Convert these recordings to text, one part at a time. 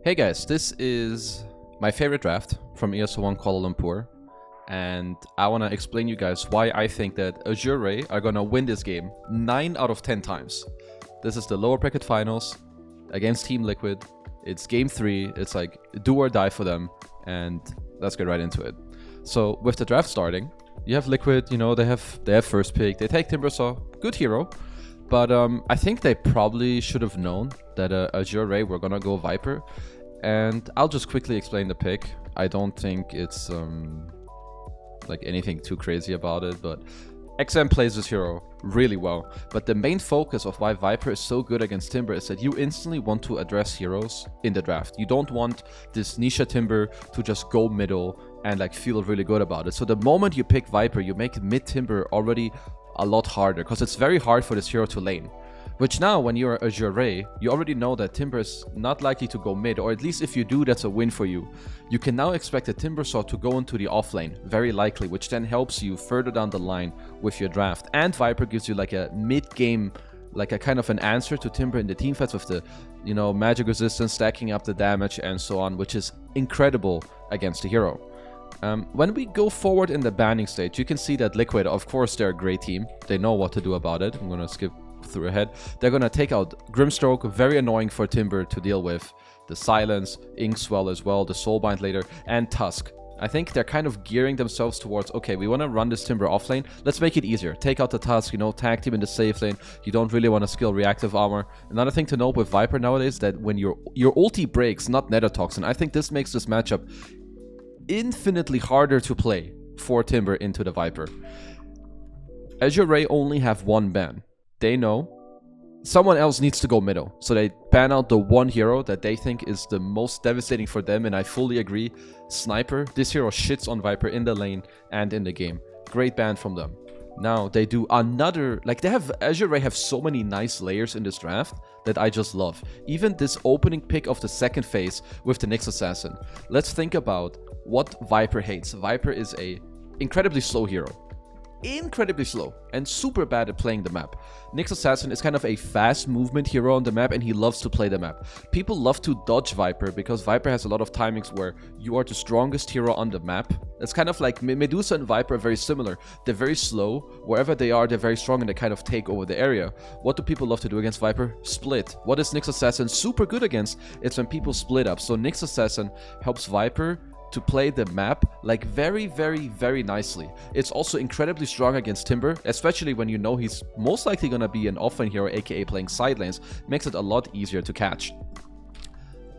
Hey guys, this is my favorite draft from ESO1 Kuala Lumpur, and I want to explain you guys why I think that Azure are going to win this game 9 out of 10 times. This is the lower bracket finals against Team Liquid. It's game 3, it's like do or die for them, and let's get right into it. So with the draft starting, you have Liquid, you know, they have first pick, they take Timbersaw, good hero. But I think they probably should have known that Azure were gonna go Viper, and I'll just quickly explain the pick. I don't think it's like anything too crazy about it, but XM plays this hero really well. But the main focus of why Viper is so good against Timber is that you instantly want to address heroes in the draft. You don't want this Nisha Timber to just go middle and like feel really good about it. So the moment you pick Viper, you make mid Timber already a lot harder, because it's very hard for this hero to lane. Which now, when you're Azure, you already know that Timber is not likely to go mid, or at least if you do, that's a win for you. You can now expect a Timbersaw to go into the offlane, very likely, which then helps you further down the line with your draft. And Viper gives you like a mid-game, like a kind of an answer to Timber in the teamfights with the, you know, magic resistance, stacking up the damage and so on, which is incredible against the hero. When we go forward in the banning stage, you can see that Liquid, of course, they're a great team. They know what to do about it. I'm going to skip through ahead. They're going to take out Grimstroke, very annoying for Timber to deal with. The Silence, Inkswell as well, the Soulbind later, and Tusk. I think they're kind of gearing themselves towards, okay, we want to run this Timber offlane. Let's make it easier. Take out the Tusk, you know, tag team in the safe lane. You don't really want to skill reactive armor. Another thing to note with Viper nowadays, that when your ulti breaks, not Nether Toxin, I think this makes this matchup infinitely harder to play for Timber into the Viper. Azure only have one ban. They know someone else needs to go middle, so they ban out the one hero that they think is the most devastating for them, and I fully agree. Sniper. This hero shits on Viper in the lane and in the game. Great ban from them. Now they do another, like they have, Azure have so many nice layers in this draft that I just love. Even this opening pick of the second phase with the Nyx Assassin. Let's think about what Viper hates. Viper is a incredibly slow hero. Incredibly slow and super bad at playing the map. Nyx Assassin is kind of a fast movement hero on the map, and he loves to play the map. People love to dodge Viper because Viper has a lot of timings where you are the strongest hero on the map. It's kind of like Medusa and Viper are very similar. They're very slow. Wherever they are, they're very strong, and they kind of take over the area. What do people love to do against Viper? Split. What is Nyx Assassin super good against? It's when people split up. So Nyx Assassin helps Viper to play the map like very, very, very nicely. It's also incredibly strong against Timber, especially when you know he's most likely gonna be an offlane hero, aka playing side lanes. Makes it a lot easier to catch.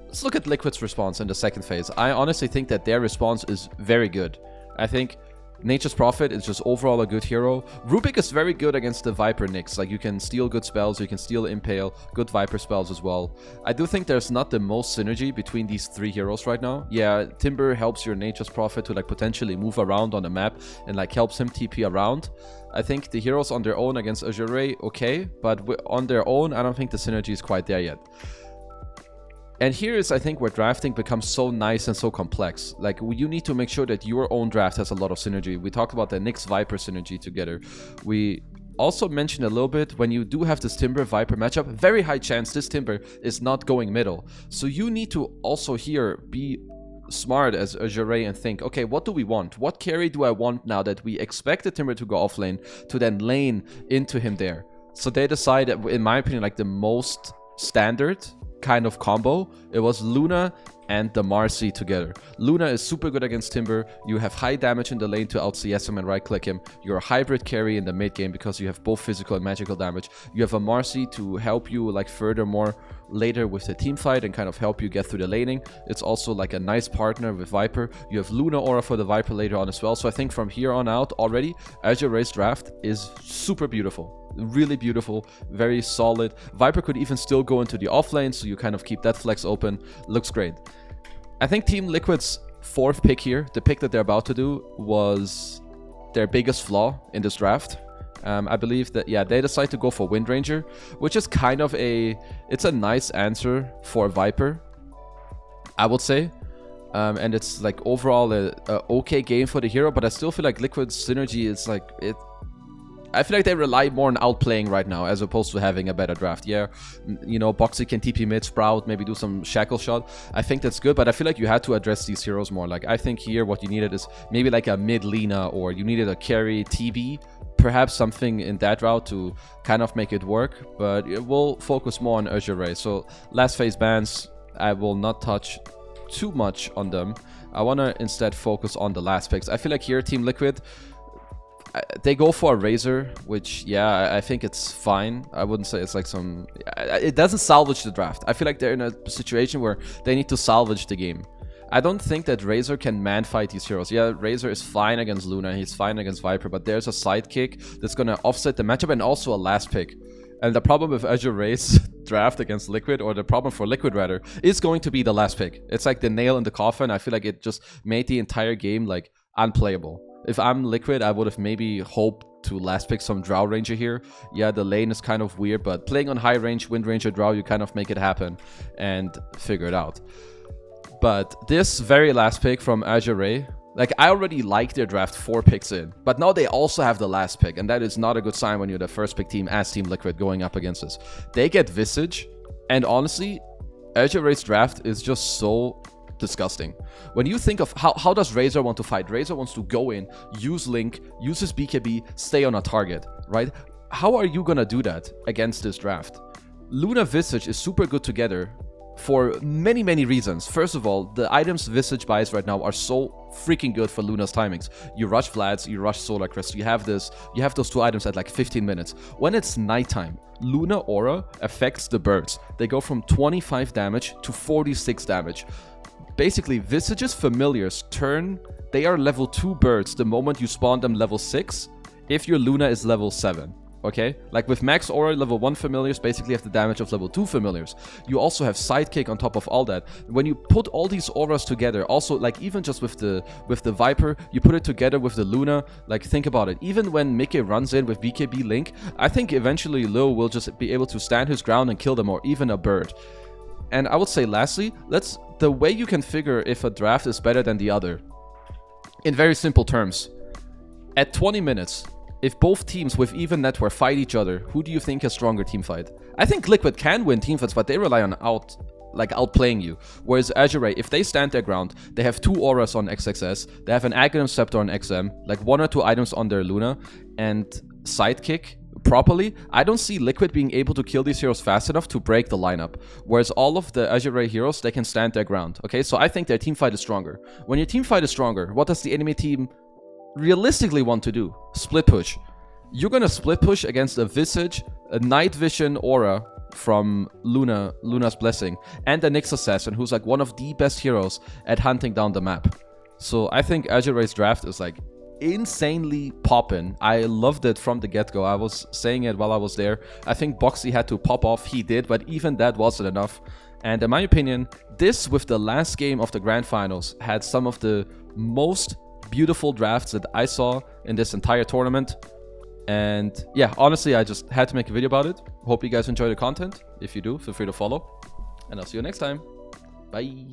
Let's look at Liquid's response in the second phase. I honestly think that their response is very good. I think Nature's Prophet is just overall a good hero. Rubik is very good against the Viper Nyx. Like, you can steal good spells, you can steal Impale, good Viper spells as well. I do think there's not the most synergy between these three heroes right now. Yeah, Timber helps your Nature's Prophet to like potentially move around on the map and like helps him TP around. I think the heroes on their own against Azure, okay, but on their own, I don't think the synergy is quite there yet. And here is, I think, where drafting becomes so nice and so complex. Like, you need to make sure that your own draft has a lot of synergy. We talked about the Nyx Viper synergy together. We also mentioned a little bit, when you do have this Timber Viper matchup, very high chance this Timber is not going middle. So you need to also here be smart as Azure and think, okay, what do we want? What carry do I want now that we expect the Timber to go offlane to then lane into him there? So they decide, in my opinion, like the most standard kind of combo, it was Luna and the Marcy together. Luna is super good against Timber. You have high damage in the lane to out CS him and right click him. You're a hybrid carry in the mid game because you have both physical and magical damage. You have a Marcy to help you like furthermore later with the team fight and kind of help you get through the laning. It's also like a nice partner with Viper. You have Luna aura for the Viper later on as well. So I think from here on out already, Azure's draft is super beautiful. Really beautiful, very solid. Viper could even still go into the offlane, so you kind of keep that flex open. Looks great. I think Team Liquid's fourth pick here, the pick that they're about to do, was their biggest flaw in this draft. I believe that, yeah, they decide to go for Wind Ranger, which is kind of it's a nice answer for Viper, I would say. And it's like overall a okay game for the hero, but I still feel like Liquid's synergy is like, I feel like they rely more on outplaying right now as opposed to having a better draft. Yeah, you know, Boxy can TP mid, Sprout, maybe do some shackle shot. I think that's good, but I feel like you had to address these heroes more. Like, I think here what you needed is maybe like a mid Lina, or you needed a carry TB, perhaps something in that route to kind of make it work, but it will focus more on Azure. So last phase bans, I will not touch too much on them. I want to instead focus on the last picks. I feel like here Team Liquid, they go for a Razor, which, yeah, I think it's fine. I wouldn't say it's like some... It doesn't salvage the draft. I feel like they're in a situation where they need to salvage the game. I don't think that Razor can man-fight these heroes. Yeah, Razor is fine against Luna, he's fine against Viper, but there's a sidekick that's gonna offset the matchup, and also a last pick. And the problem with Azure Ray's draft against Liquid, or the problem for Liquid rather, is going to be the last pick. It's like the nail in the coffin. I feel like it just made the entire game like unplayable. If I'm Liquid, I would have maybe hoped to last pick some Drow Ranger here. Yeah, the lane is kind of weird, but playing on high range, Wind Ranger, Drow, you kind of make it happen and figure it out. But this very last pick from Azure Ray, like, I already like their draft 4 picks in, but now they also have the last pick, and that is not a good sign when you're the first pick team as Team Liquid going up against us. They get Visage, and honestly, Azure Ray's draft is just so disgusting. When you think of how does Razor want to fight? Razor wants to go in, use Link, use his BKB, stay on a target, right? How are you gonna do that against this draft? Luna Visage is super good together for many, many reasons. First of all, the items Visage buys right now are so freaking good for Luna's timings. You rush Vlad's, you rush Solar Crest, you have those 2 items at like 15 minutes. When it's nighttime, Luna Aura affects the birds. They go from 25 damage to 46 damage. Basically, Visage's familiars they are level 2 birds the moment you spawn them level 6 if your Luna is level 7. Okay, like with max aura, level 1 familiars basically have the damage of level 2 familiars. You also have sidekick on top of all that. When you put all these auras together, also like even just with the Viper, you put it together with the Luna, like think about it. Even when Mickey runs in with BKB Link, I think eventually Lil will just be able to stand his ground and kill them, or even a bird. And I would say lastly, the way you can figure if a draft is better than the other, in very simple terms, at 20 minutes, if both teams with even network fight each other, who do you think has stronger teamfight? I think Liquid can win teamfights, but they rely on outplaying you. Whereas Azure Ray, if they stand their ground, they have 2 auras on XXS, they have an Aghanim Scepter on XM, like 1 or 2 items on their Luna, and sidekick properly, I don't see Liquid being able to kill these heroes fast enough to break the lineup. Whereas all of the Azure Ray heroes, they can stand their ground. Okay, so I think their teamfight is stronger. When your teamfight is stronger, what does the enemy team realistically want to do? Split push. You're gonna split push against a Visage, a Night Vision Aura from Luna's Blessing, and a Nyx Assassin, who's like one of the best heroes at hunting down the map. So I think Azure Ray's draft is like insanely poppin'. I loved it from the get-go. I was saying it while I was there. I think Boxy had to pop off. He did, but even that wasn't enough. And in my opinion, this with the last game of the Grand Finals had some of the most beautiful drafts that I saw in this entire tournament. And yeah, honestly, I just had to make a video about it. Hope you guys enjoy the content. If you do, feel free to follow. And I'll see you next time. Bye.